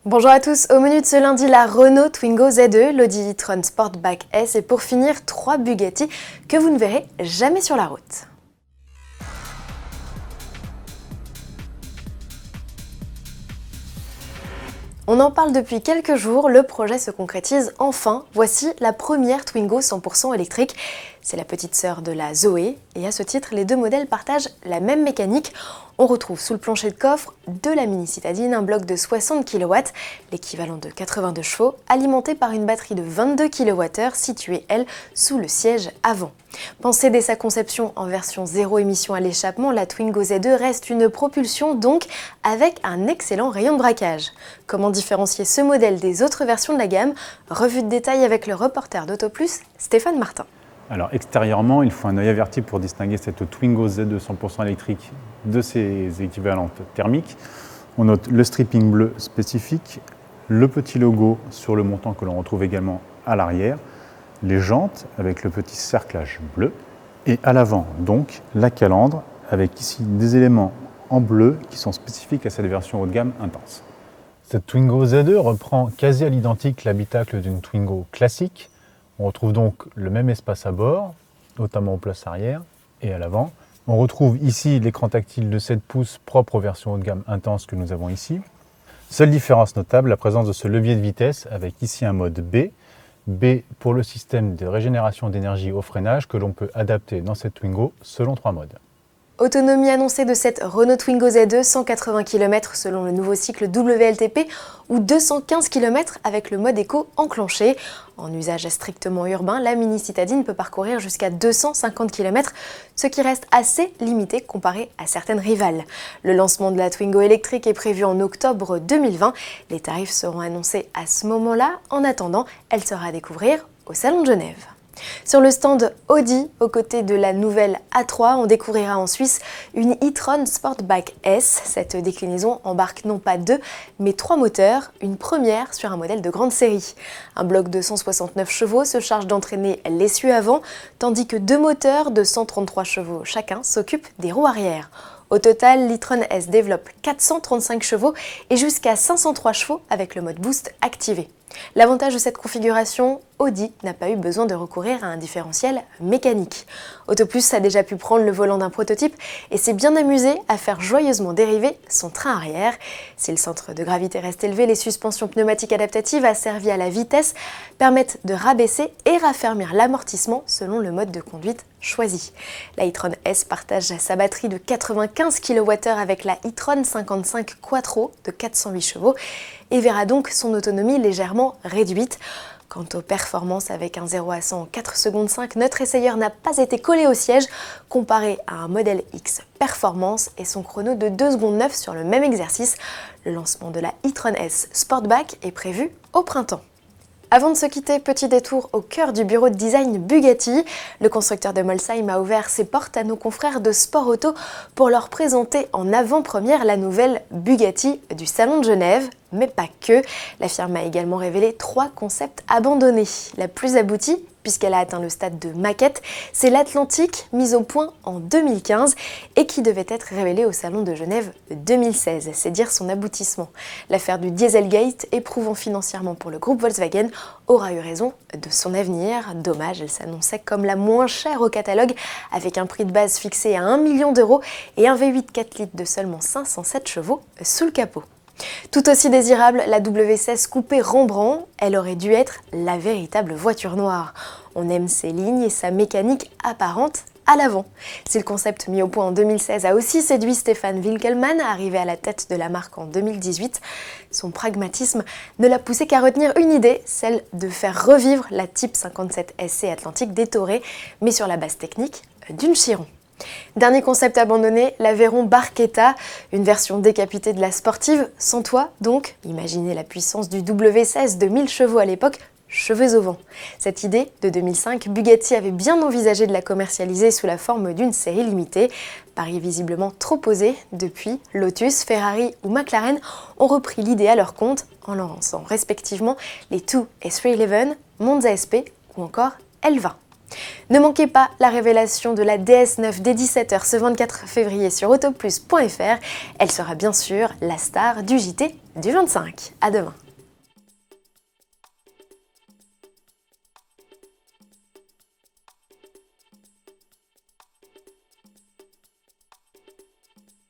Bonjour à tous, au menu de ce lundi, la Renault Twingo Z2, l'Audi e-tron Sportback S et pour finir, 3 Bugatti que vous ne verrez jamais sur la route. On en parle depuis quelques jours, le projet se concrétise enfin. Voici la première Twingo 100% électrique. C'est la petite sœur de la Zoé et à ce titre, les deux modèles partagent la même mécanique. On retrouve sous le plancher de coffre de la mini citadine un bloc de 60 kW, l'équivalent de 82 chevaux, alimenté par une batterie de 22 kWh située, elle, sous le siège avant. Pensée dès sa conception en version zéro émission à l'échappement, la Twingo Z2 reste une propulsion donc avec un excellent rayon de braquage. Comment différencier ce modèle des autres versions de la gamme? Revue de détail avec le reporter d'AutoPlus, Stéphane Martin. Alors extérieurement, il faut un œil averti pour distinguer cette Twingo Z2 100% électrique de ses équivalentes thermiques. On note le stripping bleu spécifique, le petit logo sur le montant que l'on retrouve également à l'arrière, les jantes avec le petit cerclage bleu et à l'avant donc la calandre avec ici des éléments en bleu qui sont spécifiques à cette version haut de gamme intense. Cette Twingo Z2 reprend quasi à l'identique l'habitacle d'une Twingo classique. On retrouve donc le même espace à bord, notamment aux places arrière et à l'avant. On retrouve ici l'écran tactile de 7 pouces propre aux versions haut de gamme intense que nous avons ici. Seule différence notable, la présence de ce levier de vitesse avec ici un mode B. B pour le système de régénération d'énergie au freinage que l'on peut adapter dans cette Twingo selon 3 modes. Autonomie annoncée de cette Renault Twingo Z2, 180 km selon le nouveau cycle WLTP ou 215 km avec le mode éco enclenché. En usage strictement urbain, la mini citadine peut parcourir jusqu'à 250 km, ce qui reste assez limité comparé à certaines rivales. Le lancement de la Twingo électrique est prévu en octobre 2020. Les tarifs seront annoncés à ce moment-là. En attendant, elle sera à découvrir au Salon de Genève. Sur le stand Audi, aux côtés de la nouvelle A3, on découvrira en Suisse une e-tron Sportback S. Cette déclinaison embarque non pas 2, mais 3 moteurs, une première sur un modèle de grande série. Un bloc de 169 chevaux se charge d'entraîner l'essieu avant, tandis que 2 moteurs de 133 chevaux chacun s'occupent des roues arrière. Au total, l'e-tron S développe 435 chevaux et jusqu'à 503 chevaux avec le mode boost activé. L'avantage de cette configuration, Audi n'a pas eu besoin de recourir à un différentiel mécanique. AutoPlus a déjà pu prendre le volant d'un prototype et s'est bien amusé à faire joyeusement dériver son train arrière. Si le centre de gravité reste élevé, les suspensions pneumatiques adaptatives asservies à la vitesse permettent de rabaisser et raffermir l'amortissement selon le mode de conduite choisi. La e-tron S partage sa batterie de 95 kWh avec la e-tron 55 Quattro de 408 chevaux et verra donc son autonomie légèrement réduite. Quant aux performances avec un 0 à 100 en 4 secondes 5, notre essayeur n'a pas été collé au siège comparé à un modèle X Performance et son chrono de 2 secondes 9 sur le même exercice. Le lancement de la e-tron S Sportback est prévu au printemps. Avant de se quitter, petit détour au cœur du bureau de design Bugatti. Le constructeur de Molsheim a ouvert ses portes à nos confrères de Sport Auto pour leur présenter en avant-première la nouvelle Bugatti du Salon de Genève. Mais pas que, la firme a également révélé 3 concepts abandonnés. La plus aboutie, puisqu'elle a atteint le stade de maquette, c'est l'Atlantique, mise au point en 2015 et qui devait être révélée au Salon de Genève 2016. C'est dire son aboutissement. L'affaire du Dieselgate, éprouvant financièrement pour le groupe Volkswagen, aura eu raison de son avenir. Dommage, elle s'annonçait comme la moins chère au catalogue, avec un prix de base fixé à 1 million d'euros et un V8 4 litres de seulement 507 chevaux sous le capot. Tout aussi désirable, la W16 coupée Rembrandt, elle aurait dû être la véritable voiture noire. On aime ses lignes et sa mécanique apparente à l'avant. Si le concept mis au point en 2016 a aussi séduit Stefan Winkelmann, arrivé à la tête de la marque en 2018, son pragmatisme ne l'a poussé qu'à retenir une idée, celle de faire revivre la Type 57 SC Atlantique détorée, mais sur la base technique d'une Chiron. Dernier concept abandonné, l'Aveyron Barchetta, une version décapitée de la sportive, sans toit donc. Imaginez la puissance du W16 de 1000 chevaux à l'époque, cheveux au vent. Cette idée, de 2005, Bugatti avait bien envisagé de la commercialiser sous la forme d'une série limitée. Pari visiblement trop osé, depuis, Lotus, Ferrari ou McLaren ont repris l'idée à leur compte en lançant respectivement les 2 et 311, Monza SP ou encore Elva. Ne manquez pas la révélation de la DS9 dès 17h ce 24 février sur autoplus.fr. Elle sera bien sûr la star du JT du 25. À demain.